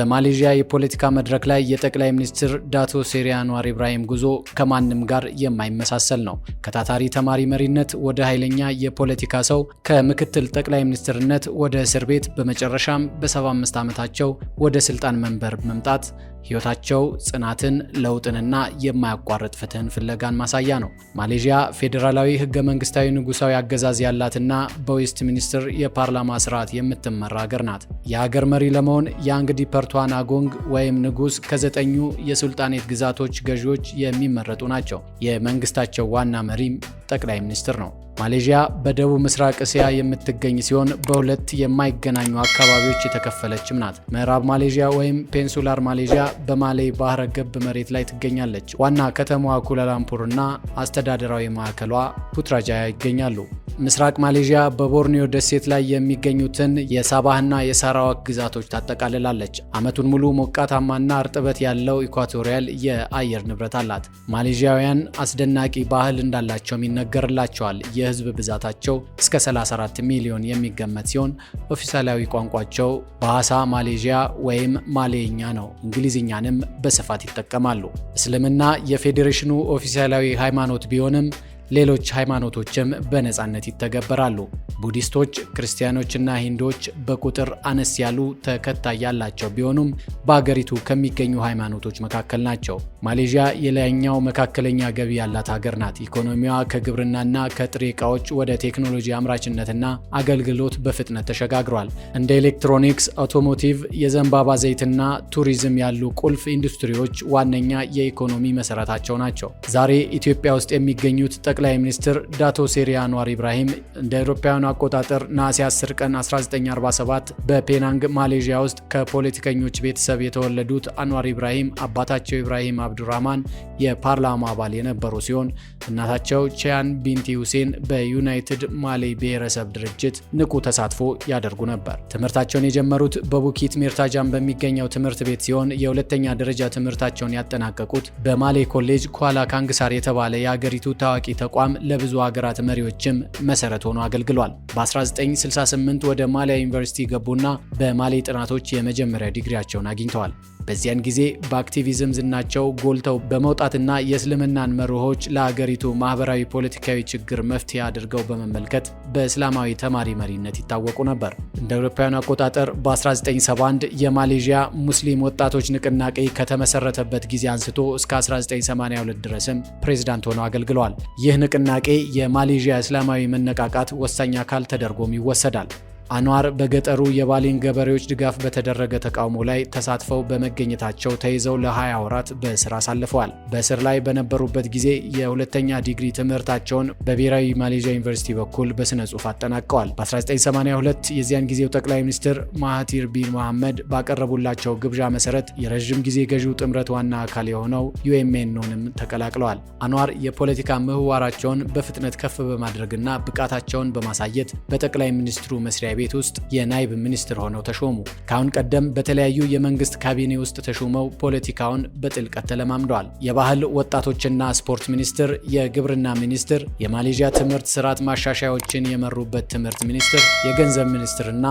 በማሌዥያ የፖለቲካ መድረክ ላይ የጠቅላይ ሚኒስትር ዳቶ ሴሪ አንዋር ኢብራሂም ጉዞ ከማንም ጋር የማይመሳሰል ነው። ከታታሪ ተማሪ መሪነት ወደ ኃይለኛ የፖለቲካ ሰው፣ ከምክትል ጠቅላይ ሚኒስትርነት ወደ እስር ቤት፣ በመጨረሻም በ75 ዓመታቸው ወደ ስልጣን መንበር መምጣት ህይወታቸው ጽናትን፣ ለውጥንና የማያቋርጥ ፍትህን ፍለጋን ማሳያ ነው። ማሌዥያ ፌዴራላዊ ህገ መንግስታዊ ንጉሳዊ አገዛዝ ያላትና በዌስት ሚኒስትር የፓርላማ ስርዓት የምትመራ ሀገር ናት። የሀገር መሪ ለመሆን ያንግ ዲ ፐርቱአን አጎንግ ወይም ንጉስ ከ9ኙ የሱልጣኔት ግዛቶች ገዢዎች የሚመረጡ ናቸው። የመንግስታቸው ዋና መሪም ጠቅላይ ሚኒስትር ነው። ማሌዥያ በደቡብ ምስራቅ እስያ የምትገኝ ሲሆን በሁለት የማይገናኙ አካባቢዎች የተከፈለችም ናት። ምዕራብ ማሌዥያ ወይም ፔንሱላር ማሌዥያ በማሌ ባህረ ገብ መሬት ላይ ትገኛለች። ዋና ከተማዋ ኩላላምፑር እና አስተዳደራዊ ማዕከሏ ፑትራጃያ ይገኛሉ። ምስራቅ ማሌዥያ በቦርኒዮ ደሴት ላይ የሚገኙትን የሳባህና የሳራዋክ ግዛቶች ታጠቃልላለች። ዓመቱን ሙሉ ሞቃታማና እርጥበት ያለው ኢኳቶሪያል የአየር ንብረት አላት። ማሌዥያውያን አስደናቂ ባህል እንዳላቸውም ይነገርላቸዋል። የህዝብ ብዛታቸው እስከ 34 ሚሊዮን የሚገመት ሲሆን ኦፊሳላዊ ቋንቋቸው ባህሳ ማሌዥያ ወይም ማሌኛ ነው። እንግሊዝኛንም በስፋት ይጠቀማሉ። እስልምና የፌዴሬሽኑ ኦፊሳላዊ ሃይማኖት ቢሆንም ሌሎች ሃይማኖቶችም በነፃነት ይተገበራሉ። ቡዲስቶች፣ ክርስቲያኖችና ሂንዶች በቁጥር አነስ ያሉ ተከታይ ያላቸው ቢሆኑም በአገሪቱ ከሚገኙ ሃይማኖቶች መካከል ናቸው። ማሌዥያ የላይኛው መካከለኛ ገቢ ያላት ሀገር ናት። ኢኮኖሚዋ ከግብርናና ከጥሬ ዕቃዎች ወደ ቴክኖሎጂ አምራችነትና አገልግሎት በፍጥነት ተሸጋግሯል። እንደ ኤሌክትሮኒክስ፣ አውቶሞቲቭ፣ የዘንባባ ዘይትና ቱሪዝም ያሉ ቁልፍ ኢንዱስትሪዎች ዋነኛ የኢኮኖሚ መሰረታቸው ናቸው። ዛሬ ኢትዮጵያ ውስጥ የሚገኙት ጠቅላይ ሚኒስትር ዳቶ ሴሪ አንዋር ኢብራሂም እንደ አውሮፓውያኑ አቆጣጠር ነሐሴ 10 ቀን 1947 በፔናንግ ማሌዥያ ውስጥ ከፖለቲከኞች ቤተሰብ የተወለዱት አንዋር ኢብራሂም አባታቸው ኢብራሂም አብዱራህማን የፓርላማ አባል የነበሩ ሲሆን እናታቸው ቺያን ቢንቲ ሁሴን በዩናይትድ ማሌ ብሔረሰብ ድርጅት ንቁ ተሳትፎ ያደርጉ ነበር። ትምህርታቸውን የጀመሩት በቡኪት ሜርታጃን በሚገኘው ትምህርት ቤት ሲሆን የሁለተኛ ደረጃ ትምህርታቸውን ያጠናቀቁት በማሌ ኮሌጅ ኳላ ካንግሳር የተባለ የአገሪቱ ታዋቂ ተቋም ለብዙ ሀገራት መሪዎችም መሰረት ሆኖ አገልግሏል። በ1968 ወደ ማሊያ ዩኒቨርሲቲ ገቡና በማሌ ጥናቶች የመጀመሪያ ዲግሪያቸውን አግኝተዋል። በዚያን ጊዜ በአክቲቪዝም ዝናቸው ጎልተው በመውጣትና የእስልምናን መርሆች ለሀገሪቱ ማህበራዊ ፖለቲካዊ ችግር መፍትሄ አድርገው በመመልከት በእስላማዊ ተማሪ መሪነት ይታወቁ ነበር። እንደ አውሮፓውያኑ አቆጣጠር በ1971 የማሌዥያ ሙስሊም ወጣቶች ንቅናቄ ከተመሰረተበት ጊዜ አንስቶ እስከ 1982 ድረስም ፕሬዝዳንት ሆነው አገልግለዋል። ይህ ንቅናቄ የማሌዥያ እስላማዊ መነቃቃት ወሳኝ አካል ተደርጎም ይወሰዳል። አንዋር በገጠሩ የባሌን ገበሬዎች ድጋፍ በተደረገ ተቃውሞ ላይ ተሳትፈው በመገኘታቸው ተይዘው ለ20 ወራት በእስር አሳልፈዋል። በእስር ላይ በነበሩበት ጊዜ የሁለተኛ ዲግሪ ትምህርታቸውን በብሔራዊ ማሌዥያ ዩኒቨርሲቲ በኩል በስነ ጽሑፍ አጠናቀዋል። በ1982 የዚያን ጊዜው ጠቅላይ ሚኒስትር ማሃቲር ቢን መሐመድ ባቀረቡላቸው ግብዣ መሰረት የረዥም ጊዜ ገዢው ጥምረት ዋና አካል የሆነው ዩኤምኤንን ተቀላቅለዋል። አንዋር የፖለቲካ ምህዋራቸውን በፍጥነት ከፍ በማድረግና ብቃታቸውን በማሳየት በጠቅላይ ሚኒስትሩ መስሪያ ቤት ውስጥ የናይብ ሚኒስትር ሆነው ተሾሙ። ከአሁን ቀደም በተለያዩ የመንግስት ካቢኔ ውስጥ ተሾመው ፖለቲካውን በጥልቀት ተለማምደዋል። የባህል ወጣቶችና ስፖርት ሚኒስትር፣ የግብርና ሚኒስትር፣ የማሌዥያ ትምህርት ስርዓት ማሻሻያዎችን የመሩበት ትምህርት ሚኒስትር፣ የገንዘብ ሚኒስትርና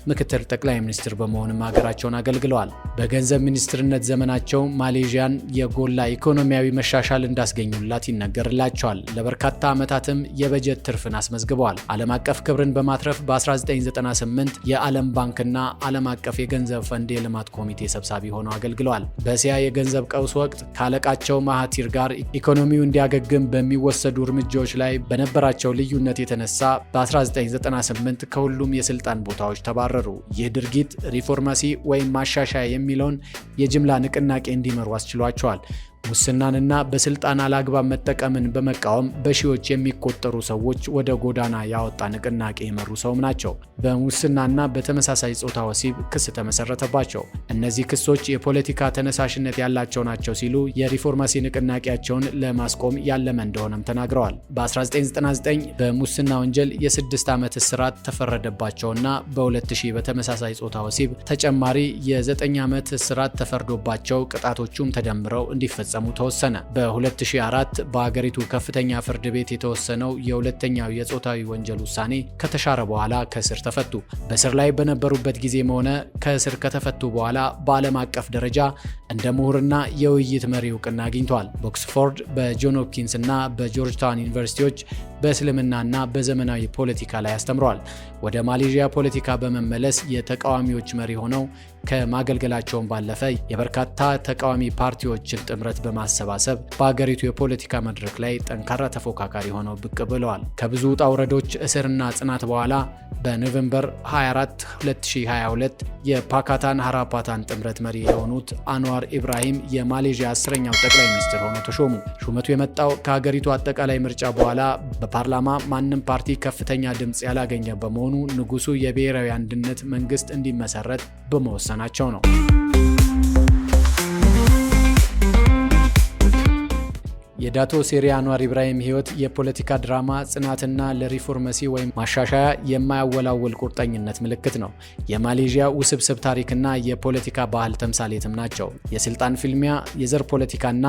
ምክትል ጠቅላይ ሚኒስትር በመሆንም ሀገራቸውን አገልግለዋል። በገንዘብ ሚኒስትርነት ዘመናቸው ማሌዥያን የጎላ ኢኮኖሚያዊ መሻሻል እንዳስገኙላት ይነገርላቸዋል። ለበርካታ ዓመታትም የበጀት ትርፍን አስመዝግበዋል። ዓለም አቀፍ ክብርን በማትረፍ በ1998 የዓለም ባንክና ዓለም አቀፍ የገንዘብ ፈንድ የልማት ኮሚቴ ሰብሳቢ ሆነው አገልግለዋል። በእስያ የገንዘብ ቀውስ ወቅት ካለቃቸው ማሃቲር ጋር ኢኮኖሚው እንዲያገግም በሚወሰዱ እርምጃዎች ላይ በነበራቸው ልዩነት የተነሳ በ1998 ከሁሉም የስልጣን ቦታዎች ተባረሩ። ይህ ድርጊት ሪፎርማሲ ወይም ማሻሻያ የሚለውን የጅምላ ንቅናቄ እንዲመሩ አስችሏቸዋል። ሙስናንና በስልጣን አላግባብ መጠቀምን በመቃወም በሺዎች የሚቆጠሩ ሰዎች ወደ ጎዳና ያወጣ ንቅናቄ የመሩ ሰውም ናቸው። በሙስናና በተመሳሳይ ጾታ ወሲብ ክስ ተመሰረተባቸው። እነዚህ ክሶች የፖለቲካ ተነሳሽነት ያላቸው ናቸው ሲሉ የሪፎርማሲ ንቅናቄያቸውን ለማስቆም ያለመ እንደሆነም ተናግረዋል። በ1999 በሙስና ወንጀል የ6 ዓመት እስራት ተፈረደባቸውና በ2000 በተመሳሳይ ጾታ ወሲብ ተጨማሪ የ9 ዓመት እስራት ተፈርዶባቸው ቅጣቶቹም ተደምረው እንዲፈጸሙ እንዲፈጸሙ ተወሰነ። በ2004 በአገሪቱ ከፍተኛ ፍርድ ቤት የተወሰነው የሁለተኛው የጾታዊ ወንጀል ውሳኔ ከተሻረ በኋላ ከእስር ተፈቱ። በእስር ላይ በነበሩበት ጊዜም ሆነ ከእስር ከተፈቱ በኋላ በዓለም አቀፍ ደረጃ እንደ ምሁርና የውይይት መሪ እውቅና አግኝተዋል። በኦክስፎርድ፣ በጆን ሆፕኪንስ እና በጆርጅታውን ዩኒቨርሲቲዎች በእስልምናና በዘመናዊ ፖለቲካ ላይ አስተምረዋል። ወደ ማሌዥያ ፖለቲካ በመመለስ የተቃዋሚዎች መሪ ሆነው ከማገልገላቸውን ባለፈ የበርካታ ተቃዋሚ ፓርቲዎችን ጥምረት በማሰባሰብ በአገሪቱ የፖለቲካ መድረክ ላይ ጠንካራ ተፎካካሪ ሆነው ብቅ ብለዋል። ከብዙ ውጣ ውረዶች እስርና ጽናት በኋላ በኖቬምበር 24 2022 የፓካታን ሃራፓታን ጥምረት መሪ የሆኑት አንዋር ኢብራሂም የማሌዥያ 10ኛው ጠቅላይ ሚኒስትር ሆነው ተሾሙ። ሹመቱ የመጣው ከሀገሪቱ አጠቃላይ ምርጫ በኋላ በፓርላማ ማንም ፓርቲ ከፍተኛ ድምፅ ያላገኘ በመሆኑ ንጉሱ የብሔራዊ አንድነት መንግስት እንዲመሰረት በመወሰናቸው ነው። የዳቶ ሴሪ አንዋር ኢብራሂም ህይወት የፖለቲካ ድራማ፣ ጽናትና ለሪፎርመሲ ወይም ማሻሻያ የማያወላውል ቁርጠኝነት ምልክት ነው። የማሌዥያ ውስብስብ ታሪክና የፖለቲካ ባህል ተምሳሌትም ናቸው። የስልጣን ፍልሚያ፣ የዘር ፖለቲካና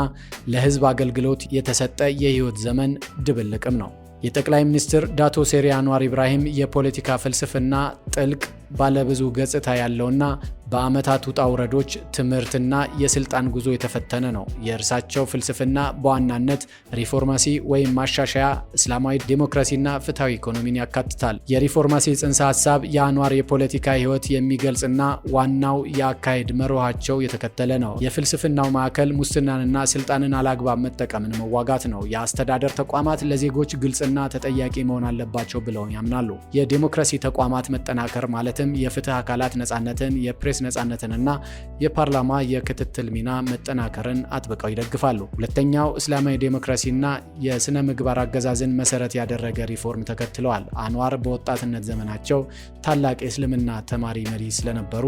ለህዝብ አገልግሎት የተሰጠ የህይወት ዘመን ድብልቅም ነው። የጠቅላይ ሚኒስትር ዳቶ ሴሪ አንዋር ኢብራሂም የፖለቲካ ፍልስፍና ጥልቅ ባለብዙ ገጽታ ያለውና በአመታት ውጣ ውረዶች ትምህርትና የስልጣን ጉዞ የተፈተነ ነው። የእርሳቸው ፍልስፍና በዋናነት ሪፎርማሲ ወይም ማሻሻያ፣ እስላማዊ ዴሞክራሲና ፍትሐዊ ኢኮኖሚን ያካትታል። የሪፎርማሲ ጽንሰ ሀሳብ የአንዋር የፖለቲካ ህይወት የሚገልጽና ዋናው የአካሄድ መርሃቸው የተከተለ ነው። የፍልስፍናው ማዕከል ሙስናንና ስልጣንን አላግባብ መጠቀምን መዋጋት ነው። የአስተዳደር ተቋማት ለዜጎች ግልጽና ተጠያቂ መሆን አለባቸው ብለው ያምናሉ። የዴሞክራሲ ተቋማት መጠናከር ማለትም የፍትህ አካላት ነጻነትን፣ የፕሬስ ነጻነትንና የፓርላማ የክትትል ሚና መጠናከርን አጥብቀው ይደግፋሉ። ሁለተኛው እስላማዊ ዴሞክራሲና የስነ ምግባር አገዛዝን መሰረት ያደረገ ሪፎርም ተከትለዋል። አንዋር በወጣትነት ዘመናቸው ታላቅ የእስልምና ተማሪ መሪ ስለነበሩ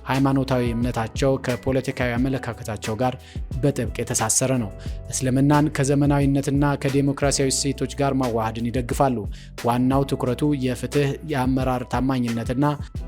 ሃይማኖታዊ እምነታቸው ከፖለቲካዊ አመለካከታቸው ጋር በጥብቅ የተሳሰረ ነው። እስልምናን ከዘመናዊነትና ከዴሞክራሲያዊ እሴቶች ጋር ማዋሃድን ይደግፋሉ። ዋናው ትኩረቱ የፍትህ፣ የአመራር ታማኝነትና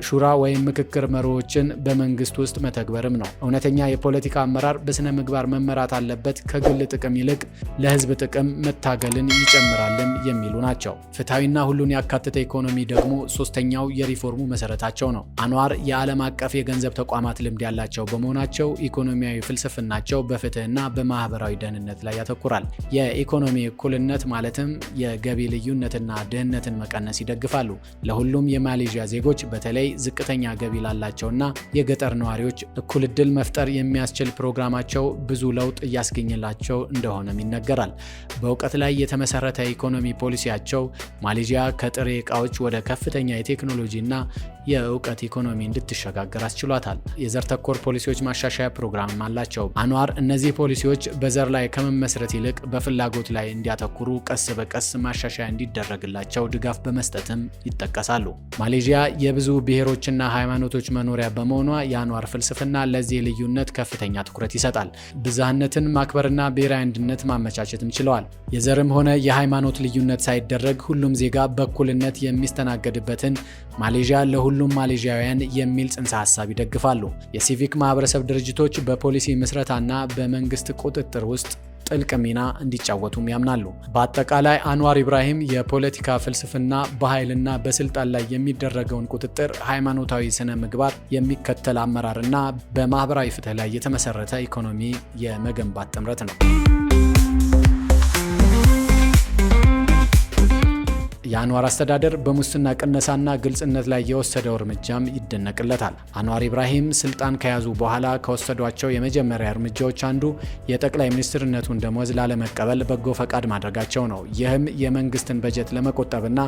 ሹራ ወይም ምክክር መርሆችን በመንግስት ውስጥ መተግበርም ነው። እውነተኛ የፖለቲካ አመራር በስነ ምግባር መመራት አለበት፣ ከግል ጥቅም ይልቅ ለህዝብ ጥቅም መታገልን ይጨምራልም የሚሉ ናቸው። ፍትሐዊና ሁሉን ያካተተ ኢኮኖሚ ደግሞ ሶስተኛው የሪፎርሙ መሰረታቸው ነው። አንዋር የዓለም አቀፍ የገንዘብ ተቋማት ልምድ ያላቸው በመሆናቸው ኢኮኖሚያዊ ፍልስፍናቸው በፍትህና በማህበራዊ ደህንነት ላይ ያተኩራል። የኢኮኖሚ እኩልነት ማለትም የገቢ ልዩነትና ድህነትን መቀነስ ይደግፋሉ። ለሁሉም የማሌዥያ ዜጎች በተለይ ዝቅተኛ ገቢ ላላቸውና የገጠር ነዋሪዎች እኩል ዕድል መፍጠር የሚያስችል ፕሮግራማቸው ብዙ ለውጥ እያስገኘላቸው እንደሆነም ይነገራል። በእውቀት ላይ የተመሰረተ ኢኮኖሚ ፖሊሲያቸው ማሌዥያ ከጥሬ ዕቃዎች ወደ ከፍተኛ የቴክኖሎጂና የእውቀት ኢኮኖሚ እንድትሸጋገር አስችሏታል። የዘር ተኮር ፖሊሲዎች ማሻሻያ ፕሮግራም አላቸው። አንዋር እነዚህ ፖሊሲዎች በዘር ላይ ከመመስረት ይልቅ በፍላጎት ላይ እንዲያተኩሩ ቀስ በቀስ ማሻሻያ እንዲደረግላቸው ድጋፍ በመስጠትም ይጠቀሳሉ። ማሌዥያ የብዙ ብሔሮችና ሃይማኖቶች መኖሪያ በመሆኗ የአንዋር ፍልስፍና ለዚህ ልዩነት ከፍተኛ ትኩረት ይሰጣል። ብዝሃነትን ማክበርና ብሔራዊ አንድነት ማመቻቸትም ችለዋል። የዘርም ሆነ የሃይማኖት ልዩነት ሳይደረግ ሁሉም ዜጋ በእኩልነት የሚስተናገድበትን ማሌዥያ ለሁሉም ማሌዥያውያን የሚል ጽንሰ ሀሳብ ይደግፋሉ። የሲቪክ ማህበረሰብ ድርጅቶች በፖሊሲ ምስረታና በመንግስት ቁጥጥር ውስጥ ጥልቅ ሚና እንዲጫወቱም ያምናሉ። በአጠቃላይ አንዋር ኢብራሂም የፖለቲካ ፍልስፍና በኃይልና በስልጣን ላይ የሚደረገውን ቁጥጥር፣ ሃይማኖታዊ ስነ ምግባር የሚከተል አመራርና በማህበራዊ ፍትህ ላይ የተመሰረተ ኢኮኖሚ የመገንባት ጥምረት ነው። የአንዋር አስተዳደር በሙስና ቅነሳና ግልጽነት ላይ የወሰደው እርምጃም ይደነቅለታል። አንዋር ኢብራሂም ስልጣን ከያዙ በኋላ ከወሰዷቸው የመጀመሪያ እርምጃዎች አንዱ የጠቅላይ ሚኒስትርነቱን ደሞዝ ላለመቀበል በጎ ፈቃድ ማድረጋቸው ነው። ይህም የመንግስትን በጀት ለመቆጠብና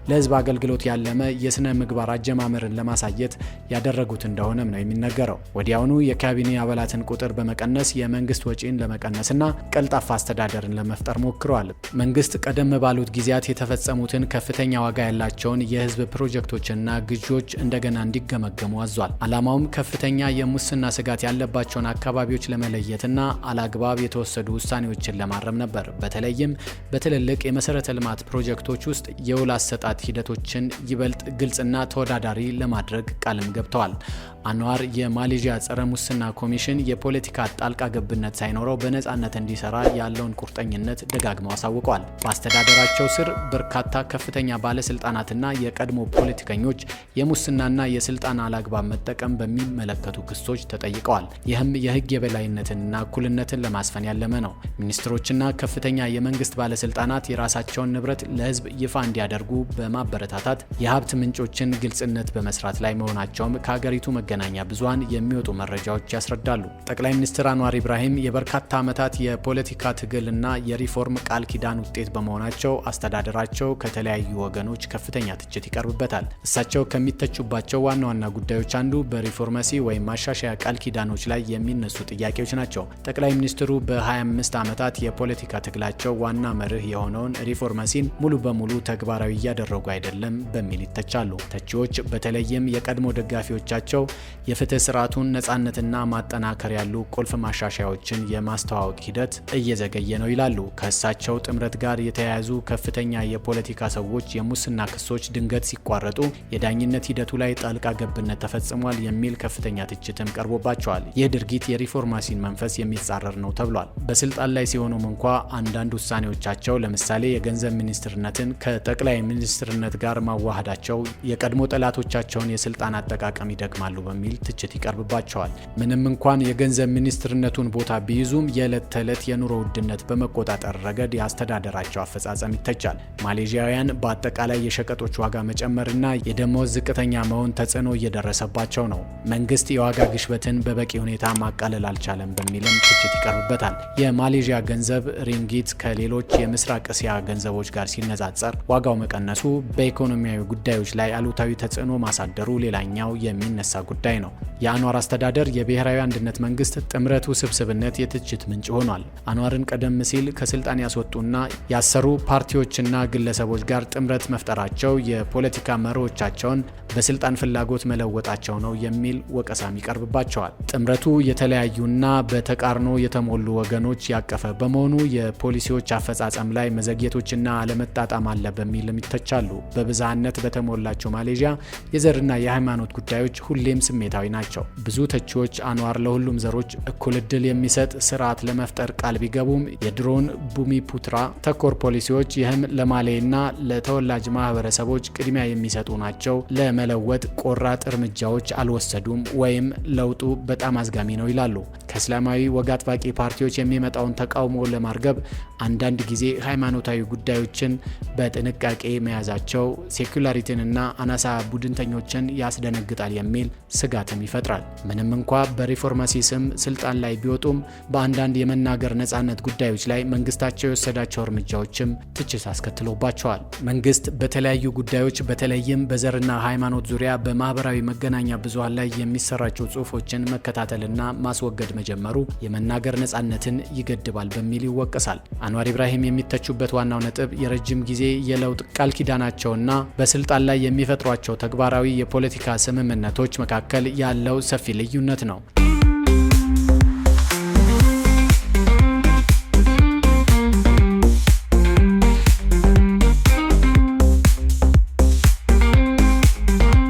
ለህዝብ አገልግሎት ያለመ የስነ ምግባር አጀማመርን ለማሳየት ያደረጉት እንደሆነም ነው የሚነገረው። ወዲያውኑ የካቢኔ አባላትን ቁጥር በመቀነስ የመንግስት ወጪን ለመቀነስና ቀልጣፋ አስተዳደርን ለመፍጠር ሞክረዋል። መንግስት ቀደም ባሉት ጊዜያት የተፈጸሙትን ከፍተኛ ዋጋ ያላቸውን የህዝብ ፕሮጀክቶችና ግዢዎች እንደገና እንዲገመገሙ አዟል። ዓላማውም ከፍተኛ የሙስና ስጋት ያለባቸውን አካባቢዎች ለመለየትና አላግባብ የተወሰዱ ውሳኔዎችን ለማረም ነበር። በተለይም በትልልቅ የመሰረተ ልማት ፕሮጀክቶች ውስጥ የውል አሰጣጥ ሂደቶችን ይበልጥ ግልጽና ተወዳዳሪ ለማድረግ ቃልም ገብተዋል። አንዋር የማሌዥያ ጸረ ሙስና ኮሚሽን የፖለቲካ ጣልቃ ገብነት ሳይኖረው በነጻነት እንዲሰራ ያለውን ቁርጠኝነት ደጋግመው አሳውቀዋል። በአስተዳደራቸው ስር በርካታ ከፍተኛ ባለስልጣናትና የቀድሞ ፖለቲከኞች የሙስናና የስልጣን አላግባብ መጠቀም በሚመለከቱ ክሶች ተጠይቀዋል። ይህም የህግ የበላይነትንና እኩልነትን ለማስፈን ያለመ ነው። ሚኒስትሮችና ከፍተኛ የመንግስት ባለስልጣናት የራሳቸውን ንብረት ለህዝብ ይፋ እንዲያደርጉ በማበረታታት የሀብት ምንጮችን ግልጽነት በመስራት ላይ መሆናቸውም ከሀገሪቱ መገናኛ ብዙሃን የሚወጡ መረጃዎች ያስረዳሉ። ጠቅላይ ሚኒስትር አንዋር ኢብራሂም የበርካታ ዓመታት የፖለቲካ ትግልና የሪፎርም ቃል ኪዳን ውጤት በመሆናቸው አስተዳደራቸው ከተለያዩ ወገኖች ከፍተኛ ትችት ይቀርብበታል። እሳቸው ከሚተቹባቸው ዋና ዋና ጉዳዮች አንዱ በሪፎርመሲ ወይም ማሻሻያ ቃል ኪዳኖች ላይ የሚነሱ ጥያቄዎች ናቸው። ጠቅላይ ሚኒስትሩ በ25 ዓመታት የፖለቲካ ትግላቸው ዋና መርህ የሆነውን ሪፎርመሲን ሙሉ በሙሉ ተግባራዊ እያደረጉ አይደለም በሚል ይተቻሉ። ተቺዎች በተለይም የቀድሞ ደጋፊዎቻቸው የፍትህ ስርዓቱን ነጻነትና ማጠናከር ያሉ ቁልፍ ማሻሻያዎችን የማስተዋወቅ ሂደት እየዘገየ ነው ይላሉ። ከእሳቸው ጥምረት ጋር የተያያዙ ከፍተኛ የፖለቲካ ሰዎች የሙስና ክሶች ድንገት ሲቋረጡ የዳኝነት ሂደቱ ላይ ጣልቃ ገብነት ተፈጽሟል የሚል ከፍተኛ ትችትም ቀርቦባቸዋል። ይህ ድርጊት የሪፎርማሲን መንፈስ የሚጻረር ነው ተብሏል። በስልጣን ላይ ሲሆኑም እንኳ አንዳንድ ውሳኔዎቻቸው ለምሳሌ የገንዘብ ሚኒስትርነትን ከጠቅላይ ሚኒስትርነት ጋር ማዋሃዳቸው የቀድሞ ጠላቶቻቸውን የስልጣን አጠቃቀም ይደግማሉ በሚል ትችት ይቀርብባቸዋል። ምንም እንኳን የገንዘብ ሚኒስትርነቱን ቦታ ቢይዙም የዕለት ተዕለት የኑሮ ውድነት በመቆጣጠር ረገድ የአስተዳደራቸው አፈጻጸም ይተቻል። ማሌዥያውያን በአጠቃላይ የሸቀጦች ዋጋ መጨመርና የደሞዝ ዝቅተኛ መሆን ተጽዕኖ እየደረሰባቸው ነው። መንግስት የዋጋ ግሽበትን በበቂ ሁኔታ ማቃለል አልቻለም በሚልም ትችት ይቀርብበታል። የማሌዥያ ገንዘብ ሪንጊት ከሌሎች የምስራቅ እስያ ገንዘቦች ጋር ሲነጻጸር ዋጋው መቀነሱ በኢኮኖሚያዊ ጉዳዮች ላይ አሉታዊ ተጽዕኖ ማሳደሩ ሌላኛው የሚነሳ ጉዳይ ነው። የአንዋር አስተዳደር የብሔራዊ አንድነት መንግስት ጥምረት ውስብስብነት የትችት ምንጭ ሆኗል። አንዋርን ቀደም ሲል ከስልጣን ያስወጡና ያሰሩ ፓርቲዎችና ግለሰቦች ጋር ጥምረት መፍጠራቸው የፖለቲካ መሪዎቻቸውን በስልጣን ፍላጎት መለወጣቸው ነው የሚል ወቀሳም ይቀርብባቸዋል። ጥምረቱ የተለያዩና በተቃርኖ የተሞሉ ወገኖች ያቀፈ በመሆኑ የፖሊሲዎች አፈጻጸም ላይ መዘግየቶችና አለመጣጣም አለ በሚልም ይተቻሉ። በብዝሃነት በተሞላቸው ማሌዥያ የዘርና የሃይማኖት ጉዳዮች ሁሌም ስሜታዊ ናቸው። ብዙ ተቺዎች አንዋር ለሁሉም ዘሮች እኩል እድል የሚሰጥ ስርዓት ለመፍጠር ቃል ቢገቡም የድሮን ቡሚፑትራ ተኮር ፖሊሲዎች ይህም ለማሌና ለተወላጅ ማህበረሰቦች ቅድሚያ የሚሰጡ ናቸው፣ ለመለወጥ ቆራጥ እርምጃዎች አልወሰዱም ወይም ለውጡ በጣም አዝጋሚ ነው ይላሉ። ከእስላማዊ ወግ አጥባቂ ፓርቲዎች የሚመጣውን ተቃውሞ ለማርገብ አንዳንድ ጊዜ ሃይማኖታዊ ጉዳዮችን በጥንቃቄ መያዛቸው ሴኩላሪቲንና አናሳ ቡድንተኞችን ያስደነግጣል የሚል ስጋትም ይፈጥራል። ምንም እንኳ በሪፎርማሲ ስም ስልጣን ላይ ቢወጡም በአንዳንድ የመናገር ነጻነት ጉዳዮች ላይ መንግስታቸው የወሰዳቸው እርምጃዎችም ትችት አስከትሎባቸዋል። መንግስት በተለያዩ ጉዳዮች በተለይም በዘርና ሃይማኖት ዙሪያ በማህበራዊ መገናኛ ብዙሃን ላይ የሚሰራጩ ጽሁፎችን መከታተልና ማስወገድ መጀመሩ የመናገር ነጻነትን ይገድባል በሚል ይወቀሳል። አንዋር ኢብራሂም የሚተቹበት ዋናው ነጥብ የረጅም ጊዜ የለውጥ ቃል ኪዳናቸውና በስልጣን ላይ የሚፈጥሯቸው ተግባራዊ የፖለቲካ ስምምነቶች መካከል ያለው ሰፊ ልዩነት ነው።